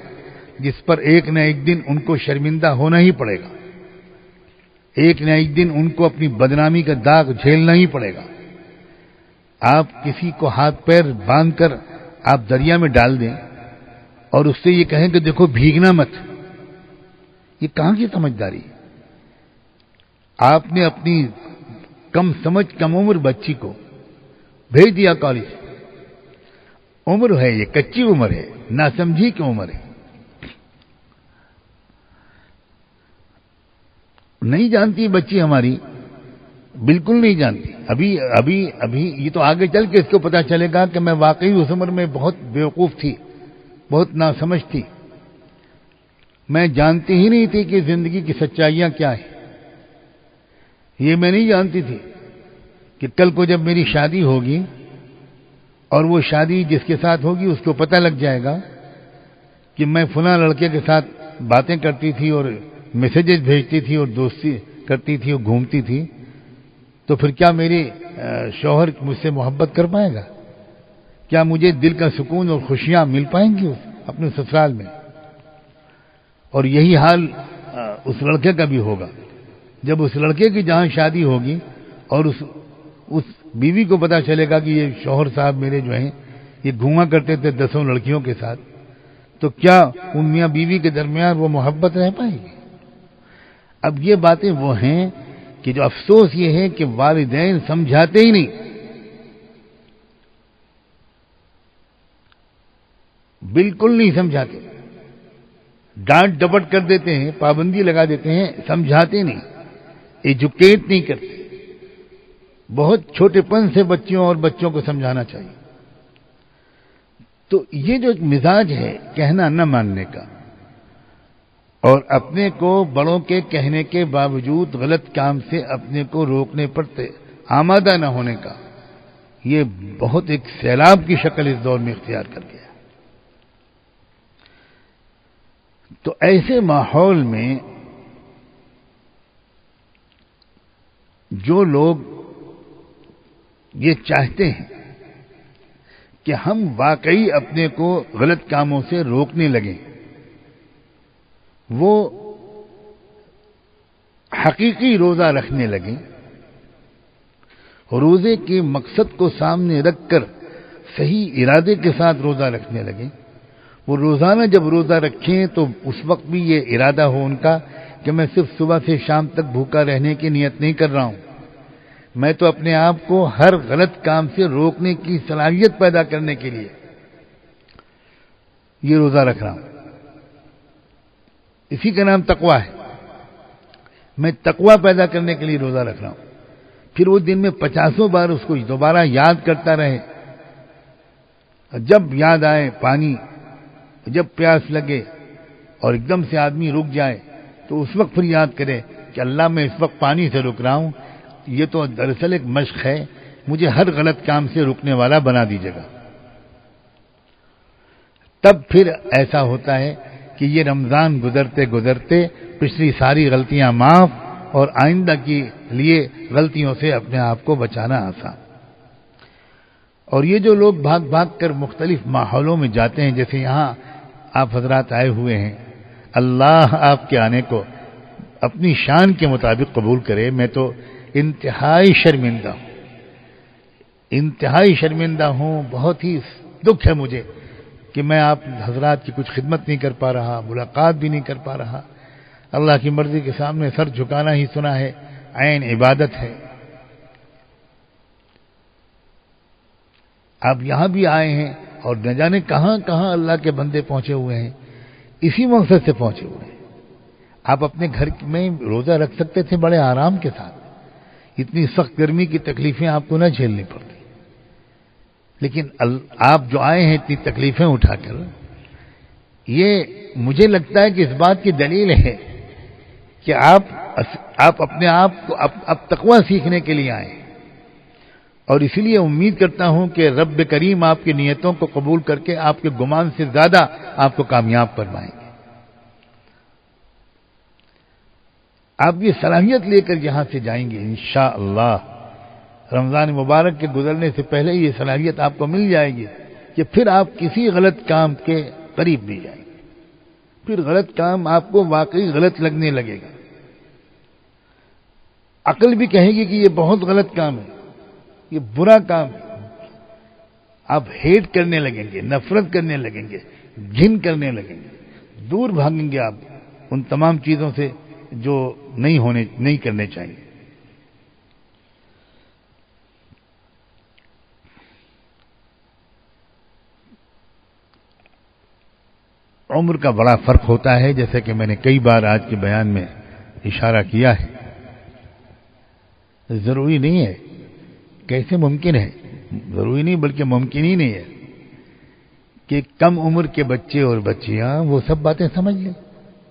جس پر ایک نہ ایک دن ان کو شرمندہ ہونا ہی پڑے گا. ایک نہ ایک دن ان کو اپنی بدنامی کا داغ جھیلنا ہی پڑے گا. آپ کسی کو ہاتھ پیر باندھ کر آپ دریا میں ڈال دیں اور اس سے یہ کہیں کہ دیکھو بھیگنا مت، یہ کہاں کی سمجھداری؟ آپ نے اپنی کم سمجھ کم عمر بچی کو بھیج دیا کالج. عمر ہے، یہ کچی عمر ہے، ناسمجھی کی عمر ہے. نہیں جانتی بچی ہماری، بالکل نہیں جانتی. ابھی یہ تو آگے چل کے اس کو پتا چلے گا کہ میں واقعی اس عمر میں بہت بیوقوف تھی، بہت ناسمجھ تھی. میں جانتی ہی نہیں تھی کہ زندگی کی سچائیاں کیا ہیں. یہ میں نہیں جانتی تھی کہ کل کو جب میری شادی ہوگی اور وہ شادی جس کے ساتھ ہوگی اس کو پتہ لگ جائے گا کہ میں فلاں لڑکے کے ساتھ باتیں کرتی تھی اور میسیجز بھیجتی تھی اور دوستی کرتی تھی اور گھومتی تھی، تو پھر کیا میرے شوہر مجھ سے محبت کر پائے گا؟ کیا مجھے دل کا سکون اور خوشیاں مل پائیں گی اپنے سسرال میں؟ اور یہی حال اس لڑکے کا بھی ہوگا. جب اس لڑکے کی جہاں شادی ہوگی اور اس بیوی کو پتا چلے گا کہ یہ شوہر صاحب میرے جو ہیں یہ گھوما کرتے تھے 10 لڑکیوں کے ساتھ، تو کیا ان میاں بیوی کے درمیان وہ محبت رہ پائے گی؟ اب یہ باتیں وہ ہیں کہ جو افسوس یہ ہے کہ والدین سمجھاتے ہی نہیں. بالکل نہیں سمجھاتے. ڈانٹ ڈپٹ کر دیتے ہیں، پابندی لگا دیتے ہیں، سمجھاتے نہیں، ایجوکیٹ نہیں کرتے. بہت چھوٹے پن سے بچیوں اور بچوں کو سمجھانا چاہیے. تو یہ جو ایک مزاج ہے کہنا نہ ماننے کا اور اپنے کو بڑوں کے کہنے کے باوجود غلط کام سے اپنے کو روکنے پر آمادہ نہ ہونے کا، یہ بہت ایک سیلاب کی شکل اس دور میں اختیار کر گیا. تو ایسے ماحول میں جو لوگ یہ چاہتے ہیں کہ ہم واقعی اپنے کو غلط کاموں سے روکنے لگیں، وہ حقیقی روزہ رکھنے لگیں، روزے کے مقصد کو سامنے رکھ کر صحیح ارادے کے ساتھ روزہ رکھنے لگیں. وہ روزانہ جب روزہ رکھیں تو اس وقت بھی یہ ارادہ ہو ان کا کہ میں صرف صبح سے شام تک بھوکا رہنے کی نیت نہیں کر رہا ہوں، میں تو اپنے آپ کو ہر غلط کام سے روکنے کی صلاحیت پیدا کرنے کے لیے یہ روزہ رکھ رہا ہوں. اسی کا نام تقویٰ ہے. میں تقویٰ پیدا کرنے کے لیے روزہ رکھ رہا ہوں. پھر وہ دن میں 50 بار اس کو دوبارہ یاد کرتا رہے. جب یاد آئے پانی، جب پیاس لگے اور ایک دم سے آدمی رک جائے تو اس وقت پھر یاد کرے کہ اللہ میں اس وقت پانی سے رک رہا ہوں، یہ تو دراصل ایک مشق ہے، مجھے ہر غلط کام سے رکنے والا بنا دیجیے گا. تب پھر ایسا ہوتا ہے کہ یہ رمضان گزرتے گزرتے پچھلی ساری غلطیاں معاف اور آئندہ کے لیے غلطیوں سے اپنے آپ کو بچانا آسان۔ اور یہ جو لوگ بھاگ بھاگ کر مختلف ماحولوں میں جاتے ہیں، جیسے یہاں آپ حضرات آئے ہوئے ہیں، اللہ آپ کے آنے کو اپنی شان کے مطابق قبول کرے۔ میں تو انتہائی شرمندہ ہوں، بہت ہی دکھ ہے مجھے کہ میں آپ حضرات کی کچھ خدمت نہیں کر پا رہا، ملاقات بھی نہیں کر پا رہا۔ اللہ کی مرضی کے سامنے سر جھکانا ہی سنا ہے عین عبادت ہے۔ آپ یہاں بھی آئے ہیں اور نہ جانے کہاں کہاں اللہ کے بندے پہنچے ہوئے ہیں، اسی مقصد سے پہنچے ہوئے ہیں۔ آپ اپنے گھر میں روزہ رکھ سکتے تھے بڑے آرام کے ساتھ، اتنی سخت گرمی کی تکلیفیں آپ کو نہ جھیلنی پڑتی، لیکن آپ جو آئے ہیں اتنی تکلیفیں اٹھا کر، یہ مجھے لگتا ہے کہ اس بات کی دلیل ہے کہ آپ اپنے آپ کو اب تقویٰ سیکھنے کے لیے آئے ہیں، اور اسی لیے امید کرتا ہوں کہ رب کریم آپ کی نیتوں کو قبول کر کے آپ کے گمان سے زیادہ آپ کو کامیاب فرمائیں گے۔ آپ یہ صلاحیت لے کر یہاں سے جائیں گے انشاءاللہ۔ رمضان مبارک کے گزرنے سے پہلے یہ صلاحیت آپ کو مل جائے گی کہ پھر آپ کسی غلط کام کے قریب بھی جائیں گے، پھر غلط کام آپ کو واقعی غلط لگنے لگے گا۔ عقل بھی کہے گی کہ یہ بہت غلط کام ہے، یہ برا کام ہے۔ آپ ہیٹ کرنے لگیں گے، نفرت کرنے لگیں گے، گھن کرنے لگیں گے، دور بھاگیں گے آپ ان تمام چیزوں سے جو نہیں کرنے چاہیے۔ عمر کا بڑا فرق ہوتا ہے، جیسے کہ میں نے کئی بار آج کے بیان میں اشارہ کیا ہے۔ ضروری نہیں ہے، کیسے ممکن ہے، ضروری نہیں بلکہ ممکن ہی نہیں ہے کہ کم عمر کے بچے اور بچیاں وہ سب باتیں سمجھ لیں،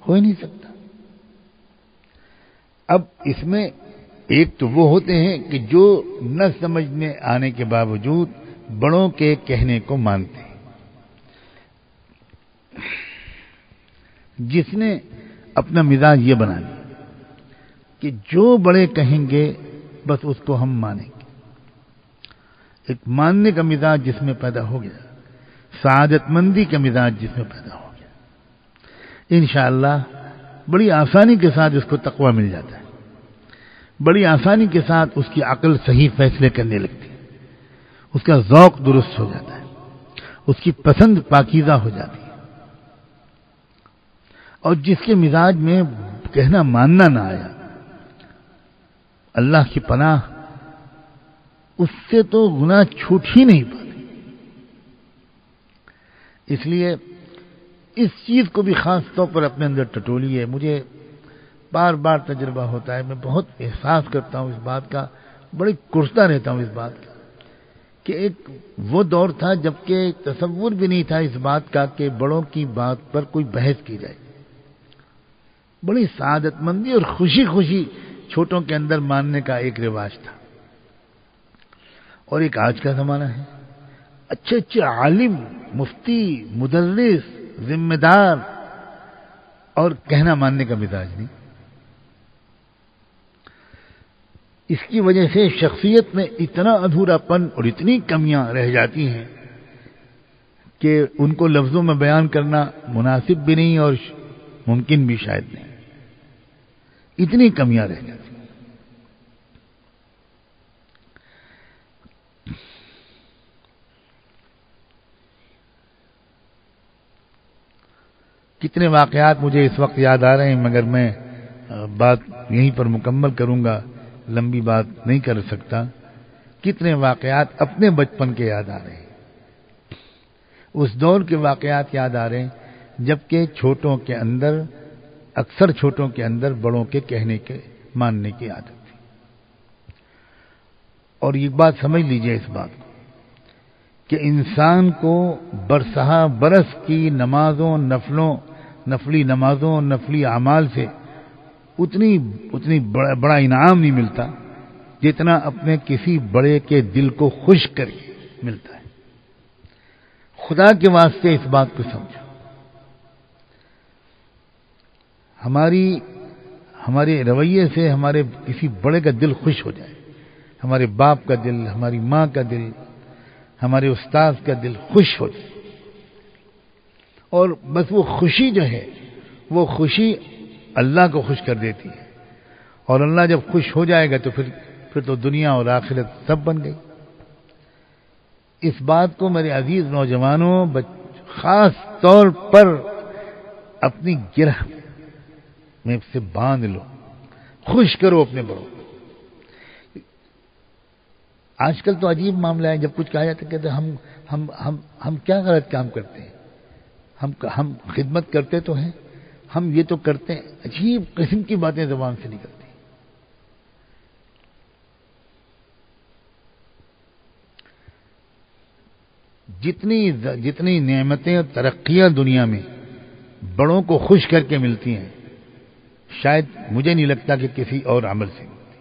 ہو ہی نہیں سکتا۔ اب اس میں ایک تو وہ ہوتے ہیں کہ جو نہ سمجھنے آنے کے باوجود بڑوں کے کہنے کو مانتے ہیں، جس نے اپنا مزاج یہ بنا لیا کہ جو بڑے کہیں گے بس اس کو ہم مانیں گے، ایک ماننے کا مزاج جس میں پیدا ہو گیا، سعادت مندی کا مزاج جس میں پیدا ہو گیا، انشاءاللہ بڑی آسانی کے ساتھ اس کو تقویٰ مل جاتا ہے، بڑی آسانی کے ساتھ اس کی عقل صحیح فیصلے کرنے لگتی ہے، اس کا ذوق درست ہو جاتا ہے، اس کی پسند پاکیزہ ہو جاتی ہے۔ اور جس کے مزاج میں کہنا ماننا نہ آیا، اللہ کی پناہ، اس سے تو گناہ چھوٹ ہی نہیں پاتے۔ اس لیے اس چیز کو بھی خاص طور پر اپنے اندر ٹٹولیے۔ مجھے بار بار تجربہ ہوتا ہے، میں بہت احساس کرتا ہوں اس بات کا، بڑی کرستا رہتا ہوں اس بات کا کہ ایک وہ دور تھا جب کہ تصور بھی نہیں تھا اس بات کا کہ بڑوں کی بات پر کوئی بحث کی جائے۔ بڑی سعادت مندی اور خوشی خوشی چھوٹوں کے اندر ماننے کا ایک رواج تھا۔ اور ایک آج کا زمانہ ہے، اچھے اچھے عالم، مفتی، مدرس، ذمہ دار، اور کہنا ماننے کا مزاج نہیں۔ اس کی وجہ سے شخصیت میں اتنا ادھورا پن اور اتنی کمیاں رہ جاتی ہیں کہ ان کو لفظوں میں بیان کرنا مناسب بھی نہیں اور ممکن بھی شاید نہیں، اتنی کمیاں رہ جاتی ہیں۔ کتنے واقعات مجھے اس وقت یاد آ رہے ہیں، مگر میں بات یہیں پر مکمل کروں گا، لمبی بات نہیں کر سکتا۔ کتنے واقعات اپنے بچپن کے یاد آ رہے ہیں، اس دور کے واقعات یاد آ رہے ہیں جبکہ چھوٹوں کے اندر، اکثر چھوٹوں کے اندر بڑوں کے کہنے کے ماننے کی عادت تھی۔ اور یہ بات سمجھ لیجئے اس بات کو کہ انسان کو برسہ برس کی نمازوں، نفلی نمازوں، نفلی اعمال سے اتنی بڑا انعام نہیں ملتا جتنا اپنے کسی بڑے کے دل کو خوش کر کے ملتا ہے۔ خدا کے واسطے اس بات کو سمجھو۔ ہماری ہمارے رویے سے ہمارے کسی بڑے کا دل خوش ہو جائے، ہمارے باپ کا دل، ہماری ماں کا دل، ہمارے استاد کا دل خوش ہو جائے، اور بس وہ خوشی جو ہے وہ خوشی اللہ کو خوش کر دیتی ہے، اور اللہ جب خوش ہو جائے گا تو پھر تو دنیا اور آخرت سب بن گئی۔ اس بات کو میرے عزیز نوجوانوں خاص طور پر اپنی گرہ میں سے باندھ لو، خوش کرو اپنے بڑوں۔ آج کل تو عجیب معاملہ ہے، جب کچھ کہا جاتا ہے کہ ہم کیا غلط کام کرتے ہیں، ہم خدمت کرتے تو ہیں، ہم یہ تو کرتے ہیں، عجیب قسم کی باتیں زبان سے نکلتی۔ جتنی نعمتیں اور ترقیاں دنیا میں بڑوں کو خوش کر کے ملتی ہیں، شاید مجھے نہیں لگتا کہ کسی اور عمل سے ملتی۔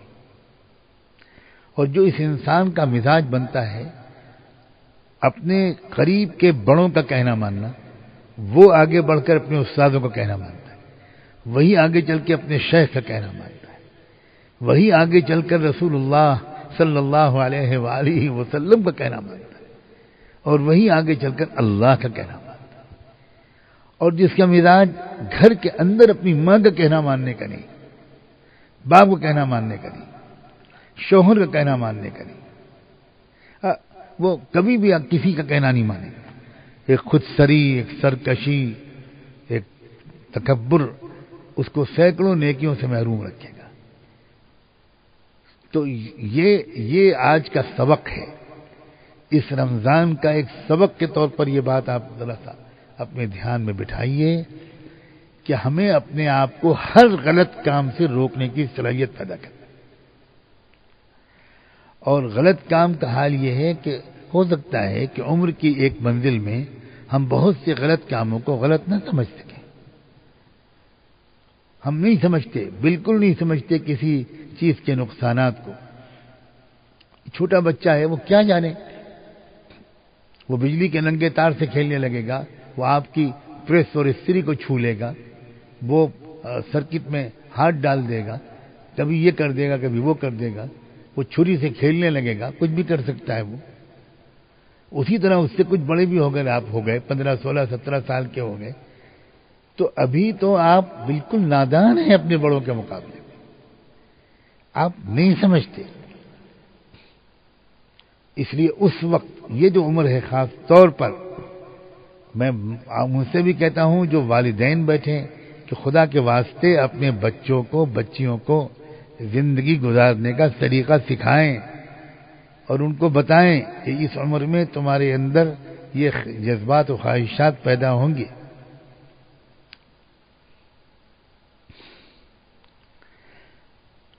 اور جو اس انسان کا مزاج بنتا ہے اپنے قریب کے بڑوں کا کہنا ماننا، وہ آگے بڑھ کر اپنے استادوں کا کہنا مانتا ہے، وہی آگے چل کے اپنے شیخ کا کہنا مانتا ہے، وہی آگے چل کر رسول اللہ صلی اللہ علیہ وآلہ وسلم کا کہنا مانتا ہے، اور وہی آگے چل کر اللہ کا کہنا مانتا ہے۔ اور جس کا مزاج گھر کے اندر اپنی ماں کا کہنا ماننے کا نہیں، باپ کا کہنا ماننے کا نہیں، شوہر کا کہنا ماننے کا نہیں، وہ کبھی بھی کسی کا کہنا نہیں مانے گا، ایک خود سری، ایک سرکشی، ایک تکبر اس کو سینکڑوں نیکیوں سے محروم رکھے گا۔ تو یہ آج کا سبق ہے، اس رمضان کا ایک سبق کے طور پر یہ بات آپ ذرا سا اپنے دھیان میں بٹھائیے کہ ہمیں اپنے آپ کو ہر غلط کام سے روکنے کی صلاحیت پیدا کرنا۔ اور غلط کام کا حال یہ ہے کہ ہو سکتا ہے کہ عمر کی ایک منزل میں ہم بہت سے غلط کاموں کو غلط نہ سمجھ سکیں، ہم نہیں سمجھتے، بالکل نہیں سمجھتے کسی چیز کے نقصانات کو۔ چھوٹا بچہ ہے، وہ کیا جانے، وہ بجلی کے ننگے تار سے کھیلنے لگے گا، وہ آپ کی پریس اور استری کو چھو لے گا، وہ سرکٹ میں ہاتھ ڈال دے گا، کبھی یہ کر دے گا کبھی وہ کر دے گا، وہ چھری سے کھیلنے لگے گا، کچھ بھی کر سکتا ہے وہ۔ اسی طرح اس سے کچھ بڑے بھی آپ ہو گئے، 15 16 17 سال کے ہو گئے، تو ابھی تو آپ بالکل نادان ہیں اپنے بڑوں کے مقابلے میں، آپ نہیں سمجھتے۔ اس لیے اس وقت یہ جو عمر ہے، خاص طور پر میں مجھ سے بھی کہتا ہوں جو والدین بیٹھے کہ خدا کے واسطے اپنے بچوں کو، بچیوں کو زندگی گزارنے کا طریقہ سکھائیں، اور ان کو بتائیں کہ اس عمر میں تمہارے اندر یہ جذبات و خواہشات پیدا ہوں گی۔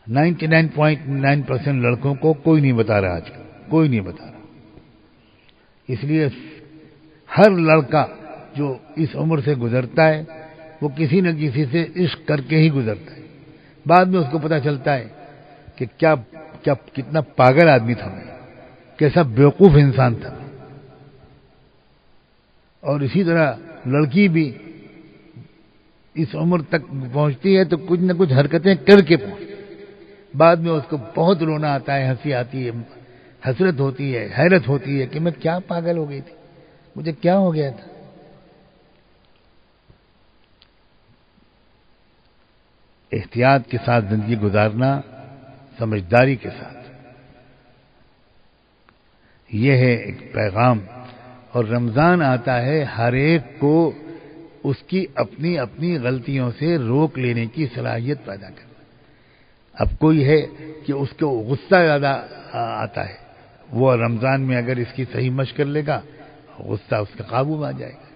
99.9% لڑکوں کو کوئی نہیں بتا رہا، آج کل کوئی نہیں بتا رہا۔ اس لیے ہر لڑکا جو اس عمر سے گزرتا ہے وہ کسی نہ کسی سے عشق کر کے ہی گزرتا ہے، بعد میں اس کو پتہ چلتا ہے کہ کتنا پاگل آدمی تھا میں، کیسا بیوقوف انسان تھا۔ اور اسی طرح لڑکی بھی اس عمر تک پہنچتی ہے تو کچھ نہ کچھ حرکتیں کر کے پہنچتی، بعد میں اس کو بہت رونا آتا ہے، ہنسی آتی ہے، حسرت ہوتی ہے، حیرت ہوتی ہے کہ میں کیا پاگل ہو گئی تھی، مجھے کیا ہو گیا تھا۔ احتیاط کے ساتھ زندگی گزارنا، سمجھداری کے ساتھ، یہ ہے ایک پیغام۔ اور رمضان آتا ہے ہر ایک کو اس کی اپنی اپنی غلطیوں سے روک لینے کی صلاحیت پیدا کرنا۔ اب کوئی ہے کہ اس کو غصہ زیادہ آتا ہے، وہ رمضان میں اگر اس کی صحیح مشق کر لے گا، غصہ اس کے قابو میں آ جائے گا۔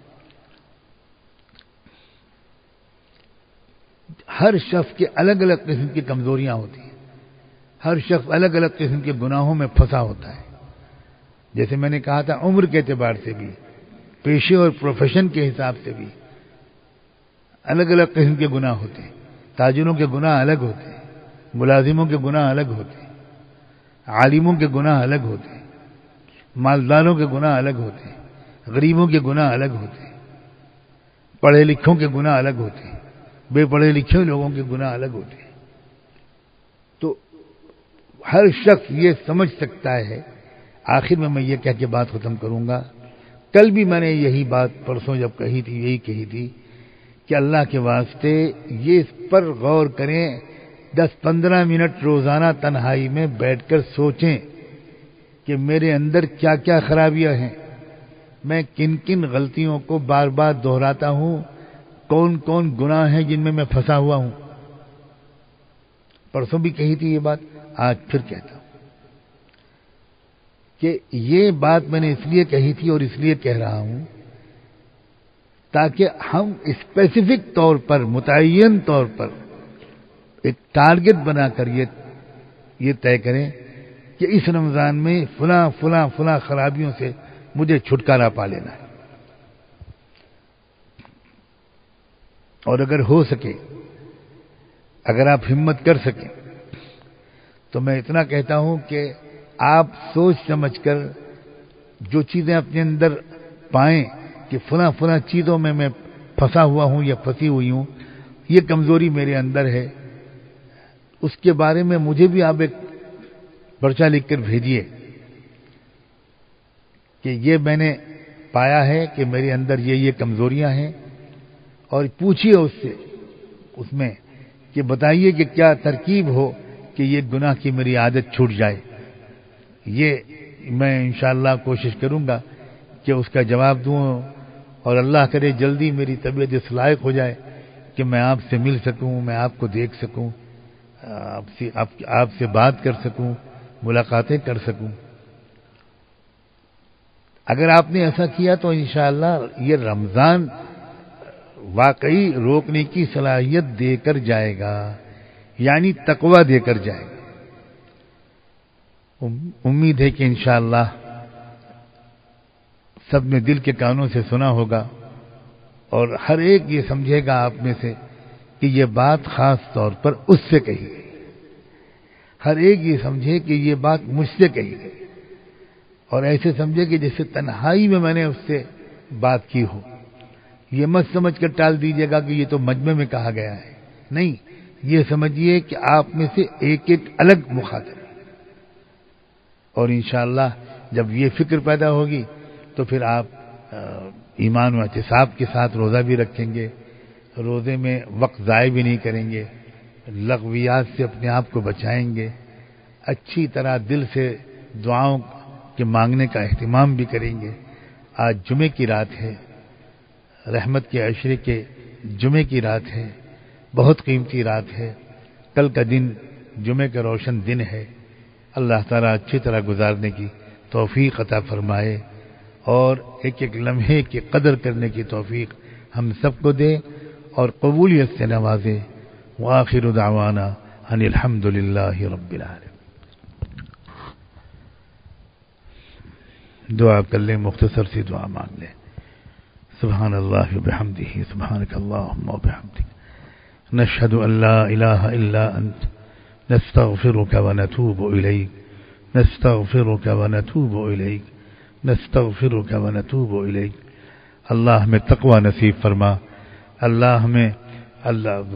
ہر شخص کے الگ الگ قسم کی کمزوریاں ہوتی ہیں، ہر شخص الگ الگ قسم کے گناہوں میں پھنسا ہوتا ہے۔ جیسے میں نے کہا تھا، عمر کے اعتبار سے بھی، پیشے اور پروفیشن کے حساب سے بھی الگ الگ قسم کے گناہ ہوتے ہیں۔ تاجروں کے گناہ الگ ہوتے ہیں، ملازموں کے گناہ الگ ہوتے ہیں، عالموں کے گناہ الگ ہوتے ہیں، مالداروں کے گناہ الگ ہوتے ہیں، غریبوں کے گناہ الگ ہوتے ہیں، پڑھے لکھوں کے گناہ الگ ہوتے ہیں، بے پڑھے لکھے لوگوں کے گناہ الگ ہوتے ہیں۔ ہر شخص یہ سمجھ سکتا ہے. آخر میں یہ کہہ کے بات ختم کروں گا. کل بھی میں نے یہی بات پرسوں جب کہی تھی یہی کہی تھی کہ اللہ کے واسطے یہ اس پر غور کریں. 10-15 منٹ روزانہ تنہائی میں بیٹھ کر سوچیں کہ میرے اندر کیا کیا خرابیاں ہیں, میں کن کن غلطیوں کو بار بار دہراتا ہوں, کون کون گناہ ہیں جن میں پھنسا ہوا ہوں. پرسوں بھی کہی تھی یہ بات, آج پھر کہتا ہوں کہ یہ بات میں نے اس لیے کہی تھی اور اس لیے کہہ رہا ہوں تاکہ ہم اسپیسیفک طور پر, متعین طور پر ایک ٹارگٹ بنا کر یہ طے کریں کہ اس رمضان میں فلاں فلاں فلاں خرابیوں سے مجھے چھٹکارا پا لینا ہے. اور اگر ہو سکے, اگر آپ ہمت کر سکیں تو میں اتنا کہتا ہوں کہ آپ سوچ سمجھ کر جو چیزیں اپنے اندر پائیں کہ فلاں فلاں چیزوں میں پھنسا ہوا ہوں یا پھنسی ہوئی ہوں, یہ کمزوری میرے اندر ہے, اس کے بارے میں مجھے بھی آپ ایک پرچہ لکھ کر بھیجیے کہ یہ میں نے پایا ہے کہ میرے اندر یہ کمزوریاں ہیں, اور پوچھیے اس سے اس میں کہ بتائیے کہ کیا ترکیب ہو کہ یہ گناہ کی میری عادت چھوٹ جائے. یہ میں انشاءاللہ کوشش کروں گا کہ اس کا جواب دوں, اور اللہ کرے جلدی میری طبیعت اس لائق ہو جائے کہ میں آپ سے مل سکوں, میں آپ کو دیکھ سکوں, آپ سے بات کر سکوں, ملاقاتیں کر سکوں. اگر آپ نے ایسا کیا تو انشاءاللہ یہ رمضان واقعی روکنے کی صلاحیت دے کر جائے گا, یعنی تقویٰ دے کر جائے گا. امید ہے کہ انشاءاللہ سب نے دل کے کانوں سے سنا ہوگا اور ہر ایک یہ سمجھے گا آپ میں سے کہ یہ بات خاص طور پر اس سے کہی گئی. ہر ایک یہ سمجھے کہ یہ بات مجھ سے کہی گئی, اور ایسے سمجھے کہ جیسے تنہائی میں میں نے اس سے بات کی ہو. یہ مت سمجھ کر ٹال دیجیے گا کہ یہ تو مجمع میں کہا گیا ہے. نہیں, یہ سمجھیے کہ آپ میں سے ایک ایک الگ مخاطب ہے. اور انشاءاللہ جب یہ فکر پیدا ہوگی تو پھر آپ ایمان و احتساب کے ساتھ روزہ بھی رکھیں گے, روزے میں وقت ضائع بھی نہیں کریں گے, لغویات سے اپنے آپ کو بچائیں گے, اچھی طرح دل سے دعاؤں کے مانگنے کا اہتمام بھی کریں گے. آج جمعے کی رات ہے, رحمت کے عشرے کے جمعے کی رات ہے, بہت قیمتی رات ہے. کل کا دن جمعے کا روشن دن ہے. اللہ تعالیٰ اچھی طرح گزارنے کی توفیق عطا فرمائے اور ایک ایک لمحے کی قدر کرنے کی توفیق ہم سب کو دے اور قبولیت سے نوازے. وآخر دعوانا ان الحمد للہ رب العالمین. دعا کر لیں, مختصر سی دعا مانگ لیں. سبحان اللہ وبحمدہ, سبحانک اللہم وبحمدک, نشہد ان لا الہ الا انت, نستغفرك ونتوب إليك, نستغفرك ونتوب إليك, نستغفرك ونتوب إليك. اللہ ہمیں تقوی نصیب فرما. اللہ ہمیں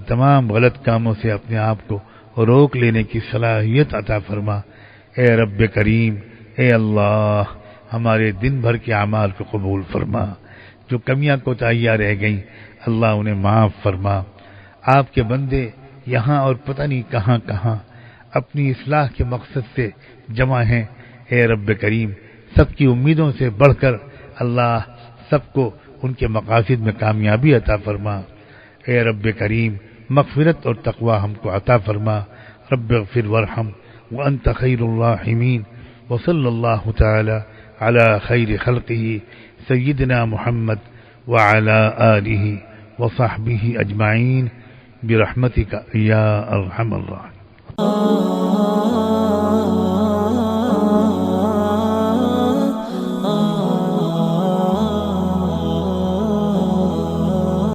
تمام غلط کاموں سے اپنے آپ کو روک لینے کی صلاحیت عطا فرما. اے رب کریم, اے اللہ, ہمارے دن بھر کے اعمال کو قبول فرما. جو کمیاں کوتاہیاں رہ گئیں اللہ انہیں معاف فرما. آپ کے بندے یہاں اور پتہ نہیں کہاں کہاں اپنی اصلاح کے مقصد سے جمع ہیں. اے رب کریم, سب کی امیدوں سے بڑھ کر اللہ سب کو ان کے مقاصد میں کامیابی عطا فرما. اے رب کریم, مغفرت اور تقوی ہم کو عطا فرما. رب اغفر وارحم وانت خیر الراحمین. وصلی اللہ تعالی علی خیر خلقہ سیدنا محمد وعلی آلہ وصحبہ اجمعین برحمتک یا ارحم الراحمین.